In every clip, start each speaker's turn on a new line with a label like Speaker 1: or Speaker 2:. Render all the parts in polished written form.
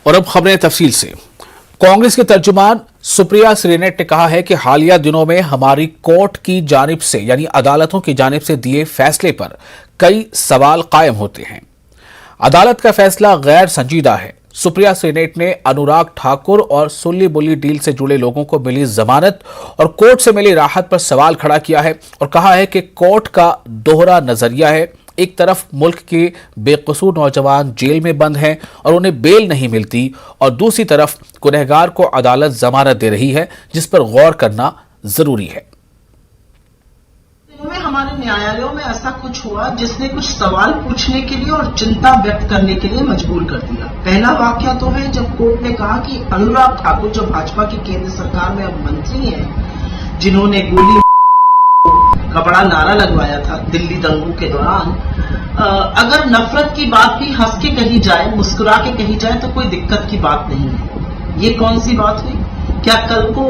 Speaker 1: और अब खबरें तफसील से। कांग्रेस के तर्जुमान सुप्रिया श्रीनेट ने कहा है कि हालिया दिनों में हमारी कोर्ट की जानिब से यानी अदालतों की जानिब से दिए फैसले पर कई सवाल कायम होते हैं। अदालत का फैसला गैर संजीदा है। सुप्रिया श्रीनेट ने अनुराग ठाकुर और सुल्ली बुल्ली डील से जुड़े लोगों को मिली जमानत और कोर्ट से मिली राहत पर सवाल खड़ा किया है और कहा है कि कोर्ट का दोहरा नजरिया है। एक तरफ मुल्क के बेकसूर नौजवान जेल में बंद हैं और उन्हें बेल नहीं मिलती और दूसरी तरफ गुनहगार को अदालत जमानत दे रही है, जिस पर गौर करना जरूरी है।
Speaker 2: हमारे न्यायालयों में ऐसा कुछ हुआ जिसने कुछ सवाल पूछने के लिए और चिंता व्यक्त करने के लिए मजबूर कर दिया। पहला वाकया तो है जब कोर्ट ने कहा कि अनुराग ठाकुर जो भाजपा की केंद्र सरकार में अब मंत्री हैं, जिन्होंने गोली का बड़ा नारा लगवाया था दिल्ली दंगों के दौरान, अगर नफरत की बात भी हंस के कही जाए, मुस्कुरा के कही जाए तो कोई दिक्कत की बात नहीं है। ये कौन सी बात हुई? क्या कल को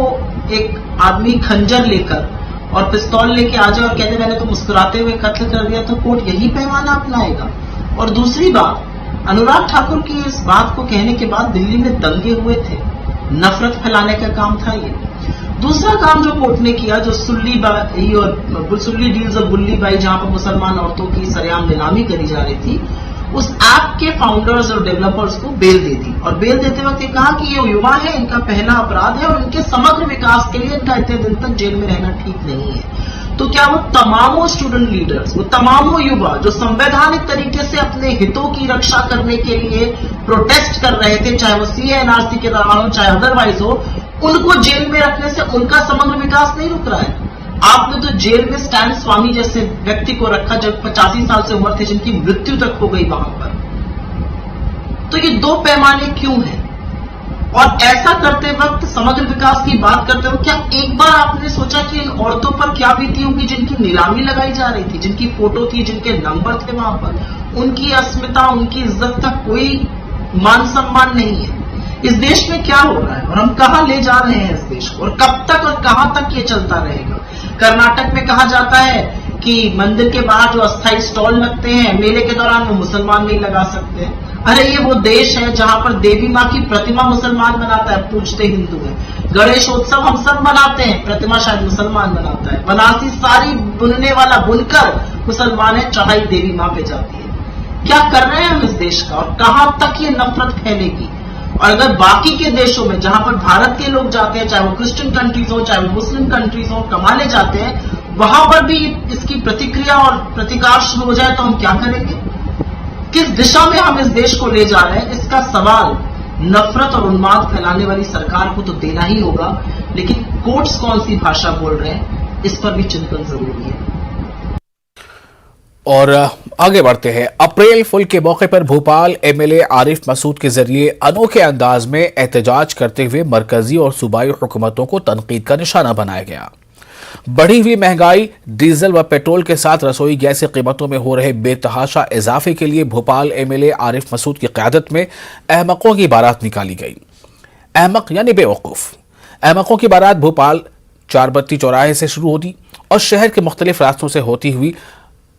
Speaker 2: एक आदमी खंजर लेकर और पिस्तौल लेके आ जाए और कहते मैंने तो मुस्कुराते हुए कत्ल कर दिया, तो कोर्ट यही पैमाना अपनाएगा? और दूसरी बात, अनुराग ठाकुर की इस बात को कहने के बाद दिल्ली में दंगे हुए थे, नफरत फैलाने का काम था ये। दूसरा काम जो कोर्ट ने किया, जो सुल्ली डील्स और बुल्ली बाई, जहां पर मुसलमान औरतों की सरेआम नीलामी करी जा रही थी, उस ऐप के फाउंडर्स और डेवलपर्स को बेल दे दी और बेल देते वक्त ये कहा कि ये युवा है, इनका पहला अपराध है और इनके समग्र विकास के लिए इनका इतने दिन तक जेल में रहना ठीक नहीं है। तो क्या वो तमामों स्टूडेंट लीडर्स, वो तमामों युवा जो संवैधानिक तरीके से अपने हितों की रक्षा करने के लिए प्रोटेस्ट कर रहे थे, चाहे वो सीए एनआरसी के दौरान हो चाहे अदरवाइज हो, उनको जेल में रखने से उनका समग्र विकास नहीं रुक रहा है? आपने तो जेल में स्टैन स्वामी जैसे व्यक्ति को रखा जो 85 साल से उम्र थे, जिनकी मृत्यु तक हो गई वहां पर। तो ये दो पैमाने क्यों हैं? और ऐसा करते वक्त, समग्र विकास की बात करते वक्त, क्या एक बार आपने सोचा कि इन औरतों पर क्या बीती होगी जिनकी नीलामी लगाई जा रही थी, जिनकी फोटो थी, जिनके नंबर थे वहां पर? उनकी अस्मिता, उनकी इज्जत तक कोई मान सम्मान नहीं है। इस देश में क्या हो रहा है और हम कहां ले जा रहे हैं इस देश को, और कब तक और कहां तक ये चलता रहेगा? कर्नाटक में कहा जाता है कि मंदिर के बाहर जो अस्थायी स्टॉल लगते हैं मेले के दौरान, वो मुसलमान नहीं लगा सकते। अरे ये वो देश है जहां पर देवी माँ की प्रतिमा मुसलमान बनाता है, पूजते हिंदू है। गणेशोत्सव हम सब बनाते हैं, प्रतिमा शायद मुसलमान बनाता है। बनारसी साड़ी बुनने वाला बुनकर मुसलमान है, चढ़ाई देवी माँ पे जाती है। क्या कर रहे हैं हम इस देश का, और कहां तक ये नफरत फैलेगी? और अगर बाकी के देशों में जहां पर भारत के लोग जाते हैं, चाहे वो क्रिश्चियन कंट्रीज हो चाहे वो मुस्लिम कंट्रीज हो, कमाने जाते हैं, वहां पर भी इसकी प्रतिक्रिया और प्रतिकार शुरू हो जाए तो हम क्या करेंगे? किस दिशा में हम इस देश को ले जा रहे हैं, इसका सवाल नफरत और उन्माद फैलाने वाली सरकार को तो देना ही होगा, लेकिन कोर्ट्स कौन सी भाषा बोल रहे हैं, इस पर भी चिंतन जरूरी है।
Speaker 1: और आगे बढ़ते हैं। अप्रैल फुल के मौके पर भोपाल एमएलए आरिफ मसूद के जरिए अनोखे अंदाज में एहतजाज करते हुए मरकजी और सूबाई हुकूमतों को तनकीद का निशाना बनाया गया। बढ़ी हुई महंगाई, डीजल व पेट्रोल के साथ रसोई गैस की कीमतों में हो रहे बेतहाशा इजाफे के लिए भोपाल एमएलए आरिफ मसूद की क़यादत में अहमकों की बारात निकाली गई। अहमक यानी बेवकूफ। अहमकों की बारात भोपाल चारबत्ती चौराहे से शुरू होती और शहर के मुख्तलिफ रास्तों से होती हुई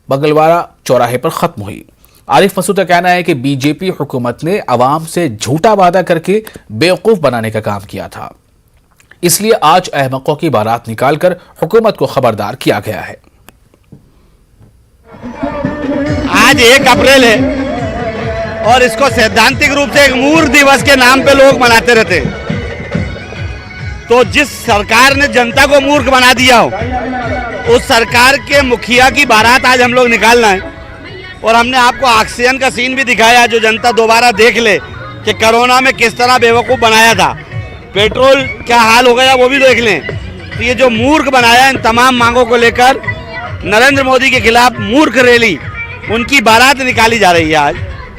Speaker 1: बगलवाड़ा चौराहे पर खत्म हुई। आरिफ मसूद का कहना है कि बीजेपी हुकूमत ने अवाम से झूठा वादा करके बेवकूफ बनाने का काम किया था, इसलिए आज अहमकों की बारात निकालकर हुकूमत को खबरदार किया गया है।
Speaker 3: आज 1 अप्रैल है और इसको सैद्धांतिक रूप से एक मूर्ख दिवस के नाम पे लोग मनाते रहते हैं। तो जिस सरकार ने जनता को मूर्ख बना दिया हो, उस सरकार के मुखिया की बारात आज हम लोग निकालना है। और हमने आपको ऑक्सीजन का सीन भी दिखाया, जो जनता दोबारा देख ले कि कोरोना में किस तरह बेवकूफ़ बनाया था, पेट्रोल क्या हाल हो गया वो भी देख लें। तो ये जो मूर्ख बनाया, इन तमाम मांगों को लेकर नरेंद्र मोदी के खिलाफ मूर्ख रैली, उनकी बारात निकाली जा रही है आज,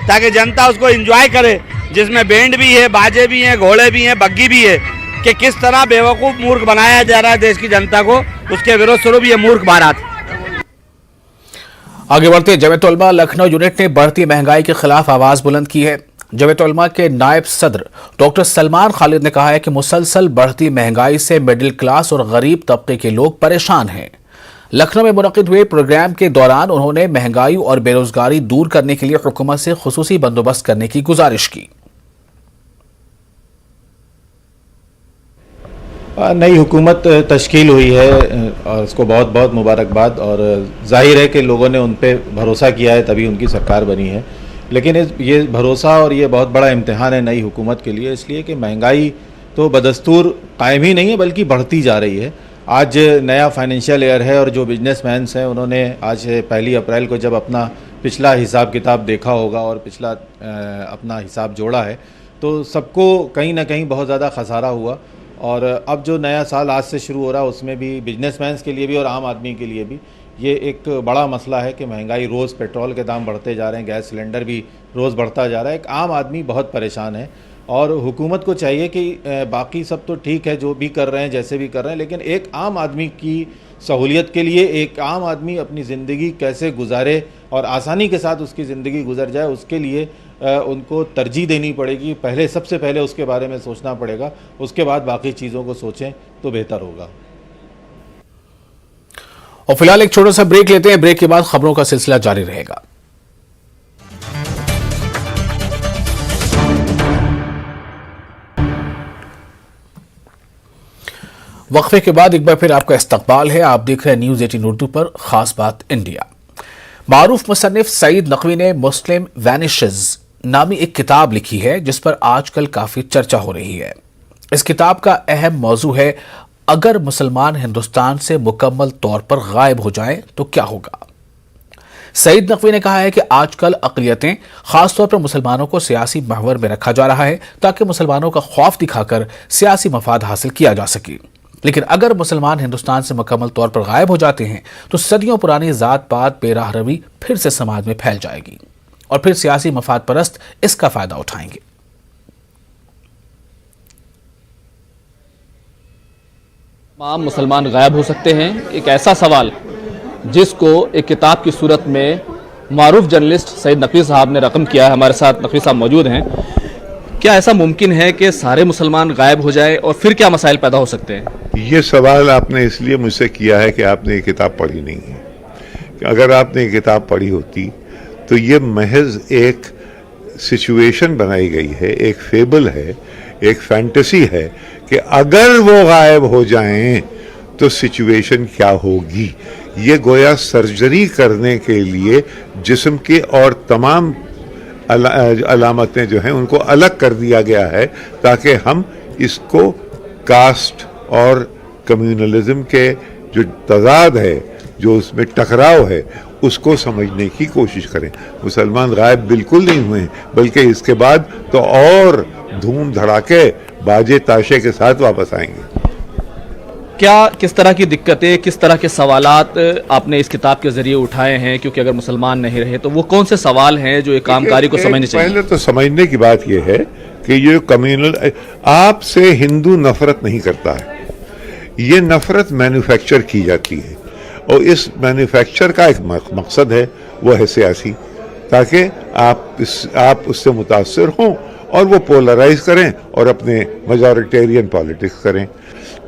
Speaker 3: ताकि जनता उसको एंजॉय करे, जिसमें बैंड भी है, बाजे भी हैं, घोड़े भी हैं, बग्गी भी है, कि किस तरह बेवकूफ़ मूर्ख बनाया जा रहा है देश की जनता को, उसके विरोध स्वरूप ये मूर्ख बारात।
Speaker 1: आगे बढ़ते जमीयत उलमा लखनऊ यूनिट ने बढ़ती महंगाई के खिलाफ आवाज बुलंद की है। जमीयत उलमा के नायब सदर डॉक्टर सलमान खालिद ने कहा है कि मुसलसल बढ़ती महंगाई से मिडिल क्लास और गरीब तबके के लोग परेशान हैं। लखनऊ में मुनक़िद हुए प्रोग्राम के दौरान उन्होंने महंगाई और बेरोजगारी दूर करने के लिए हुकूमत से खुसूसी बंदोबस्त करने की गुजारिश की।
Speaker 4: नई हुकूमत तश्कील हुई है और उसको बहुत बहुत मुबारकबाद। और जाहिर है कि लोगों ने उन पे भरोसा किया है तभी उनकी सरकार बनी है। लेकिन ये भरोसा और ये बहुत बड़ा इम्तिहान है नई हुकूमत के लिए, इसलिए कि महंगाई तो बदस्तूर कायम ही नहीं है बल्कि बढ़ती जा रही है। आज नया फाइनेंशियल ईयर है और जो बिजनेसमैन्स हैं उन्होंने आज 1 अप्रैल को जब अपना पिछला हिसाब किताब देखा होगा और पिछला अपना हिसाब जोड़ा है तो सबको कहीं ना कहीं बहुत ज़्यादा खसारा हुआ। और अब जो नया साल आज से शुरू हो रहा है उसमें भी बिजनेसमैन्स के लिए भी और आम आदमी के लिए भी ये एक बड़ा मसला है कि महंगाई रोज़, पेट्रोल के दाम बढ़ते जा रहे हैं, गैस सिलेंडर भी रोज़ बढ़ता जा रहा है। एक आम आदमी बहुत परेशान है और हुकूमत को चाहिए कि बाकी सब तो ठीक है जो भी कर रहे हैं जैसे भी कर रहे हैं, लेकिन एक आम आदमी की सहूलियत के लिए एक आम आदमी अपनी ज़िंदगी कैसे गुजारे और आसानी के साथ उसकी ज़िंदगी गुजर जाए उसके लिए उनको तरजीह देनी पड़ेगी। पहले सबसे पहले उसके बारे में सोचना पड़ेगा, उसके बाद बाकी चीज़ों को सोचें तो बेहतर होगा।
Speaker 1: और फिलहाल एक छोटा सा ब्रेक लेते हैं, ब्रेक के बाद खबरों का सिलसिला जारी रहेगा। वक्फे के बाद एक बार फिर आपका इस्तकबाल है। आप देख रहे हैं न्यूज़ 18 उर्दू पर खास बात इंडिया। मारूफ मुसन्निफ सईद नकवी ने मुस्लिम वैनिशेस नामी एक किताब लिखी है जिस पर आजकल काफी चर्चा हो रही है। इस किताब का अहम मौजू है अगर मुसलमान हिंदुस्तान से मुकम्मल तौर पर गायब हो जाएं तो क्या होगा। सईद नकवी ने कहा है कि आजकल अक़लियतें खासतौर पर मुसलमानों को सियासी महवर में रखा जा रहा है ताकि मुसलमानों का खौफ दिखाकर सियासी मफाद हासिल किया जा सके। लेकिन अगर मुसलमान हिंदुस्तान से मुकम्मल तौर पर गायब हो जाते हैं तो सदियों पुरानी जात पात बेराह रवी फिर से समाज में फैल जाएगी और फिर सियासी मफाद परस्त इसका फायदा उठाएंगे।
Speaker 5: तमाम मुसलमान गायब हो सकते हैं, एक ऐसा सवाल जिसको एक किताब की सूरत में मारूफ जर्नलिस्ट सईद नकवी साहब ने रकम किया है। हमारे साथ नकवी साहब मौजूद हैं। क्या ऐसा मुमकिन है कि सारे मुसलमान गायब हो जाए और फिर क्या मसाइल पैदा हो सकते हैं?
Speaker 6: ये सवाल आपने इसलिए मुझसे किया है कि आपने ये किताब पढ़ी नहीं है। अगर आपने ये किताब पढ़ी होती तो ये महज एक सिचुएशन बनाई गई है, एक फेबल है, एक फैंटेसी है कि अगर वो गायब हो जाएं तो सिचुएशन क्या होगी। ये गोया सर्जरी करने के लिए जिस्म के और तमाम अलामतें जो हैं उनको अलग कर दिया गया है ताकि हम इसको कास्ट और कम्युनलिज्म के जो तजाद है, जो उसमें टकराव है, उसको समझने की कोशिश करें। मुसलमान गायब बिल्कुल नहीं हुए हैं, बल्कि इसके बाद तो और धूम धड़ाके बाजे ताशे के साथ वापस आएंगे।
Speaker 5: क्या किस तरह की दिक्कतें, किस तरह के सवालात आपने इस किताब के जरिए उठाए हैं? क्योंकि अगर मुसलमान नहीं रहे तो वो कौन से सवाल हैं जो एक कामगारी को समझने चाहिए?
Speaker 6: पहले तो समझने की बात यह है कि ये कम्युनल आपसे हिंदू नफरत नहीं करता है, ये नफरत मैन्युफैक्चर की जाती है और इस मैन्युफैक्चर का एक मकसद है, वो है सियासी, ताकि आप उससे मुतासर हों और वो पोलराइज करें और अपने मेजॉरिटेरियन पॉलिटिक्स करें।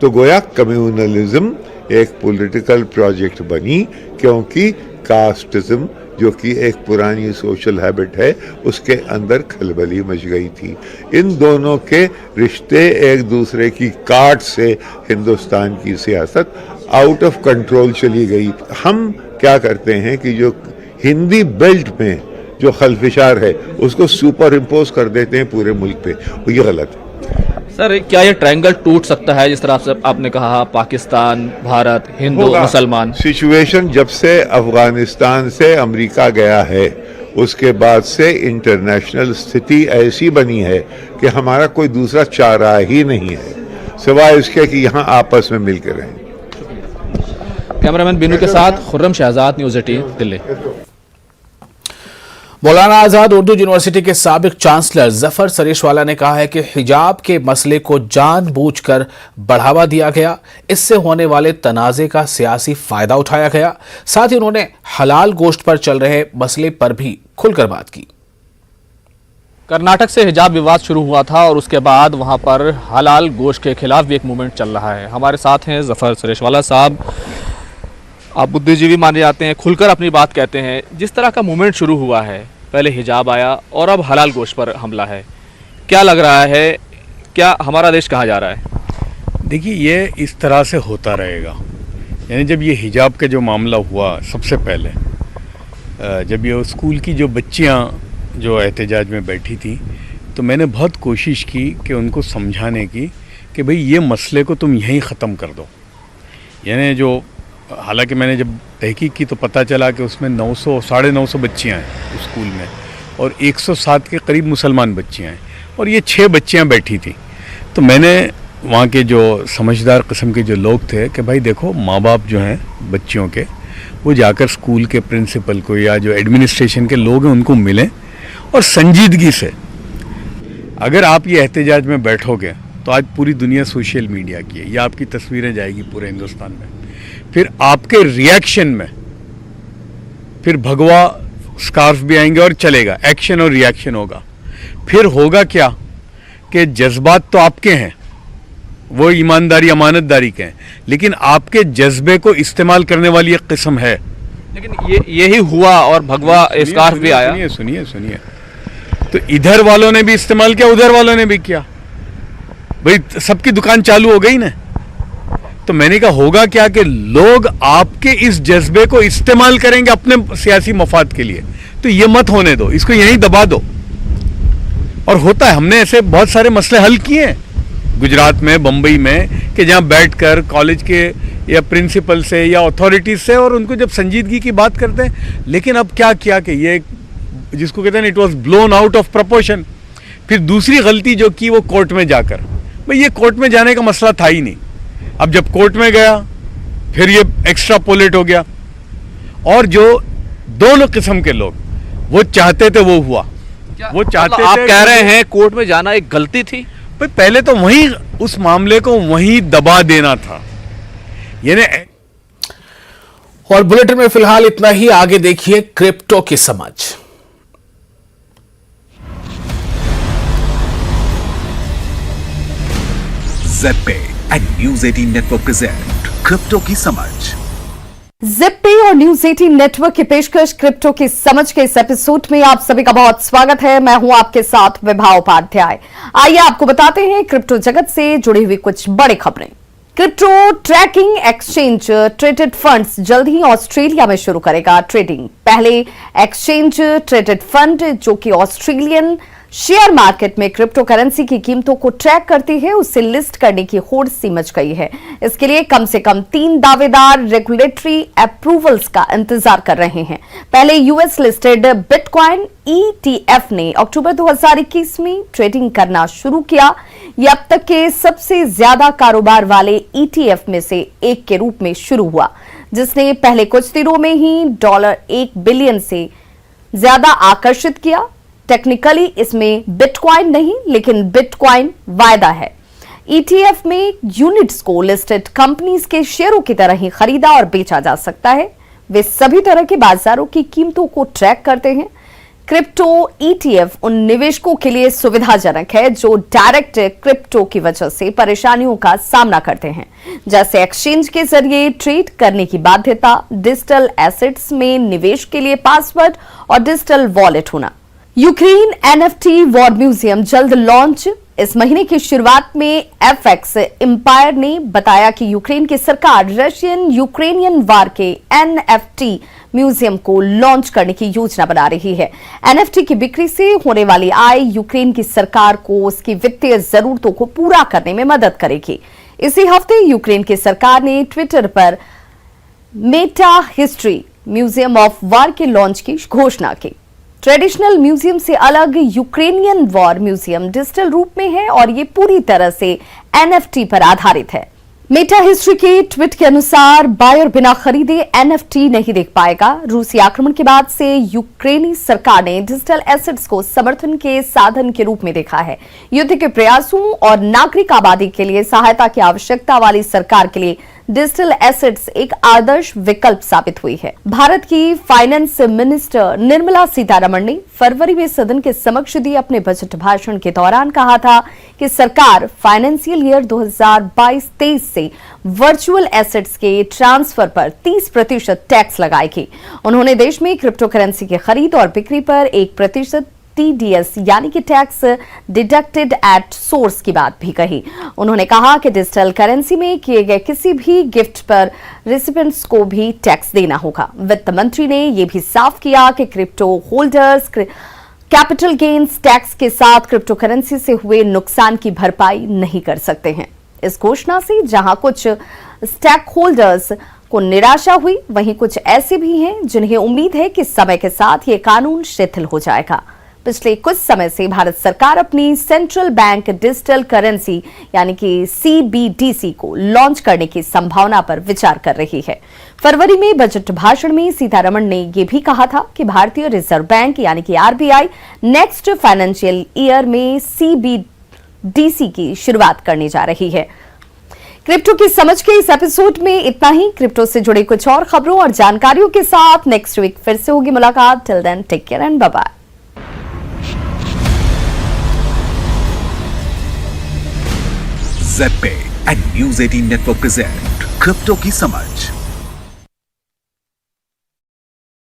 Speaker 6: तो गोया कम्युनलिज्म एक पॉलिटिकल प्रोजेक्ट बनी क्योंकि कास्टिज्म जो कि एक पुरानी सोशल हैबिट है उसके अंदर खलबली मच गई थी। इन दोनों के रिश्ते एक दूसरे की काट से हिंदुस्तान की सियासत आउट ऑफ कंट्रोल चली गई। हम क्या करते हैं कि जो हिंदी बेल्ट में जो खलफिशार है उसको सुपर इम्पोज कर देते हैं पूरे मुल्क पे, और ये गलत है।
Speaker 5: सर, क्या ये ट्रायंगल टूट सकता है जिस तरह से आपने कहा, पाकिस्तान, भारत, हिंदू, मुसलमान?
Speaker 6: सिचुएशन जब से अफगानिस्तान से अमेरिका गया है उसके बाद से इंटरनेशनल स्थिति ऐसी बनी है कि हमारा कोई दूसरा चारा ही नहीं है सिवाय इसके कि यहाँ आपस में मिलकर रहें।
Speaker 5: कैमरामैन बिनू के साथ खुर्रम शहजाद, न्यूज़ 18 दिल्ली।
Speaker 1: मौलाना आजाद उर्दू यूनिवर्सिटी के साबिक चांसलर जफर सरेशवाला ने कहा है कि हिजाब के मसले को जानबूझकर बढ़ावा दिया गया, इससे होने वाले तनाज़े का सियासी फायदा उठाया गया। साथ ही उन्होंने हलाल गोश्त पर चल रहे मसले पर भी खुलकर बात की।
Speaker 5: कर्नाटक से हिजाब विवाद शुरू हुआ था और उसके बाद वहां पर हलाल गोश्त के खिलाफ भी एक मूवमेंट चल रहा है। हमारे साथ हैं जफर सरेशवाला साहब, आप बुद्धिजीवी माने जाते हैं, खुलकर अपनी बात कहते हैं। जिस तरह का मूवमेंट शुरू हुआ है, पहले हिजाब आया और अब हलाल गोश्त पर हमला है, क्या लग रहा है, क्या हमारा देश कहाँ जा रहा है?
Speaker 7: देखिए ये इस तरह से होता रहेगा। यानी जब ये हिजाब का जो मामला हुआ सबसे पहले, जब ये स्कूल की जो बच्चियां जो एहतजाज में बैठी थी, तो मैंने बहुत कोशिश की कि उनको समझाने की कि भाई ये मसले को तुम यहीं ख़त्म कर दो। यानी जो हालांकि मैंने जब तहकीक की तो पता चला कि उसमें 900 साढ़े 900 बच्चियाँ हैं उस स्कूल में और 107 के करीब मुसलमान बच्चियाँ हैं और ये 6 बच्चियाँ बैठी थी। तो मैंने वहाँ के जो समझदार किस्म के जो लोग थे कि भाई देखो माँ बाप जो हैं बच्चियों के, वो जाकर स्कूल के प्रिंसिपल को या जो एडमिनिस्ट्रेशन के लोग हैं उनको मिलें और संजीदगी से, अगर आप ये एहतजाज में बैठोगे तो आज पूरी दुनिया सोशल मीडिया की है, या आपकी तस्वीरें जाएगी पूरे हिंदुस्तान में, फिर आपके रिएक्शन में फिर भगवा स्कार्फ भी आएंगे और चलेगा, एक्शन और रिएक्शन होगा। फिर होगा क्या कि जज्बात तो आपके हैं, वो ईमानदारी अमानतदारी के हैं, लेकिन आपके जज्बे को इस्तेमाल करने वाली एक किस्म है।
Speaker 5: लेकिन यही हुआ और भगवा स्कार्फ भी आया।
Speaker 7: सुनिए, तो इधर वालों ने भी इस्तेमाल किया, उधर वालों ने भी किया, भाई सबकी दुकान चालू हो गई ना। तो मैंने कहा होगा क्या कि लोग आपके इस जज्बे को इस्तेमाल करेंगे अपने सियासी मफाद के लिए, तो ये मत होने दो, इसको यहीं दबा दो। और होता है, हमने ऐसे बहुत सारे मसले हल किए हैं गुजरात में, बम्बई में, कि जहां बैठकर कॉलेज के या प्रिंसिपल से या अथॉरिटीज से और उनको जब संजीदगी की बात करते हैं। लेकिन अब क्या किया कि ये जिसको कहते हैं it was blown out of proportion. फिर दूसरी गलती जो की वो कोर्ट में जाकर, भाई ये कोर्ट में जाने का मसला था ही नहीं। अब जब कोर्ट में गया फिर ये एक्स्ट्रापोलेट हो गया, और जो दोनों किस्म के लोग वो चाहते थे वो हुआ। वो चाहते
Speaker 5: आप
Speaker 7: थे,
Speaker 5: कह रहे हैं कोर्ट में जाना एक गलती थी?
Speaker 7: भाई पहले तो वहीं उस मामले को वहीं दबा देना था। यानी
Speaker 1: और बुलेटिन में फिलहाल इतना ही। आगे देखिए क्रिप्टो की समझ।
Speaker 8: ZebPay and News 18 network present crypto की समझ।
Speaker 9: ज़ेड-पे और न्यूज़ 18 नेटवर्क की पेशकश क्रिप्टो की समझ के इस एपिसोड में आप सभी का बहुत स्वागत है। मैं हूं आपके साथ विभा उपाध्याय। आइए आपको बताते हैं क्रिप्टो जगत से जुड़ी हुई कुछ बड़ी खबरें। Crypto tracking exchange traded funds जल्द ही ऑस्ट्रेलिया में शुरू करेगा ट्रेडिंग। पहले एक्सचेंज ट्रेडेड फंड जो कि ऑस्ट्रेलियन शेयर मार्केट में क्रिप्टो करेंसी की कीमतों को ट्रैक करती है, उससे लिस्ट करने की होड़ सी मच गई है। इसके लिए कम से कम 3 दावेदार रेगुलेटरी अप्रूवल्स का इंतजार कर रहे हैं। पहले यूएस लिस्टेड बिटकॉइन ETF ने अक्टूबर 2021 में ट्रेडिंग करना शुरू किया। यह अब तक के सबसे ज्यादा कारोबार वाले ETF में से एक के रूप में शुरू हुआ, जिसने पहले कुछ दिनों में ही $1 बिलियन से ज्यादा आकर्षित किया। टेक्निकली इसमें बिटकॉइन नहीं, लेकिन बिटकॉइन वायदा है। ETF में यूनिट्स को लिस्टेड कंपनीज के शेयरों की तरह ही खरीदा और बेचा जा सकता है। वे सभी तरह के बाजारों की कीमतों को ट्रैक करते हैं। क्रिप्टो ETF उन निवेशकों के लिए सुविधाजनक है जो डायरेक्ट क्रिप्टो की वजह से परेशानियों का सामना करते हैं, जैसे एक्सचेंज के जरिए ट्रेड करने की बाध्यता, डिजिटल एसेट्स में निवेश के लिए पासवर्ड और डिजिटल वॉलेट होना। यूक्रेन NFT वॉर म्यूजियम जल्द लॉन्च। इस महीने की शुरुआत में FX एम्पायर ने बताया कि यूक्रेन की सरकार रशियन यूक्रेनियन वार के NFT म्यूजियम को लॉन्च करने की योजना बना रही है। NFT की बिक्री से होने वाली आय यूक्रेन की सरकार को उसकी वित्तीय जरूरतों को पूरा करने में मदद करेगी। इसी हफ्ते यूक्रेन की सरकार ने ट्विटर पर Meta history museum of war के लॉन्च की घोषणा की। ट्रेडिशनल म्यूजियम से अलग यूक्रेनियन वॉर म्यूजियम डिजिटल रूप में है और ये पूरी तरह से NFT पर आधारित है। मेटा हिस्ट्री के ट्वीट के अनुसार बायर बिना खरीदे NFT नहीं देख पाएगा। रूसी आक्रमण के बाद से यूक्रेनी सरकार ने डिजिटल एसेट्स को समर्थन के साधन के रूप में देखा है। युद्ध के प्रयासों और नागरिक आबादी के लिए सहायता की आवश्यकता वाली सरकार के लिए डिजिटल एसेट्स एक आदर्श विकल्प साबित हुई है। भारत की फाइनेंस मिनिस्टर निर्मला सीतारमण ने फरवरी में सदन के समक्ष दिए अपने बजट भाषण के दौरान कहा था कि सरकार फाइनेंशियल ईयर 2022-23 से वर्चुअल एसेट्स के ट्रांसफर पर 30% टैक्स लगाएगी। उन्होंने देश में क्रिप्टो करेंसी की खरीद और बिक्री पर 1% TDS यानी कि टैक्स डिडक्टेड एट सोर्स की बात भी कही। उन्होंने कहा कि डिजिटल करेंसी में किए गए किसी भी गिफ्ट पर रेसिपिएंट्स को भी टैक्स देना होगा। वित्त मंत्री ने यह भी साफ किया कि crypto holders capital gains tax के साथ क्रिप्टो करेंसी से हुए नुकसान की भरपाई नहीं कर सकते हैं। इस घोषणा से जहां कुछ स्टेक होल्डर्स को निराशा हुई, वहीं कुछ ऐसे भी हैं जिन्हें उम्मीद है कि समय के साथ ये कानून शिथिल हो जाएगा। पिछले कुछ समय से भारत सरकार अपनी सेंट्रल बैंक डिजिटल करेंसी यानी कि CBDC को लॉन्च करने की संभावना पर विचार कर रही है। फरवरी में बजट भाषण में सीतारमण ने यह भी कहा था कि भारतीय रिजर्व बैंक यानी कि RBI नेक्स्ट फाइनेंशियल ईयर में CBDC की शुरुआत करने जा रही है। क्रिप्टो की समझ के इस एपिसोड में इतना ही। क्रिप्टो से जुड़ी कुछ और खबरों और जानकारियों के साथ नेक्स्ट वीक फिर से होगी मुलाकात। Till then take care and bye bye.
Speaker 8: ZPay and News 18 Network present crypto की समझ।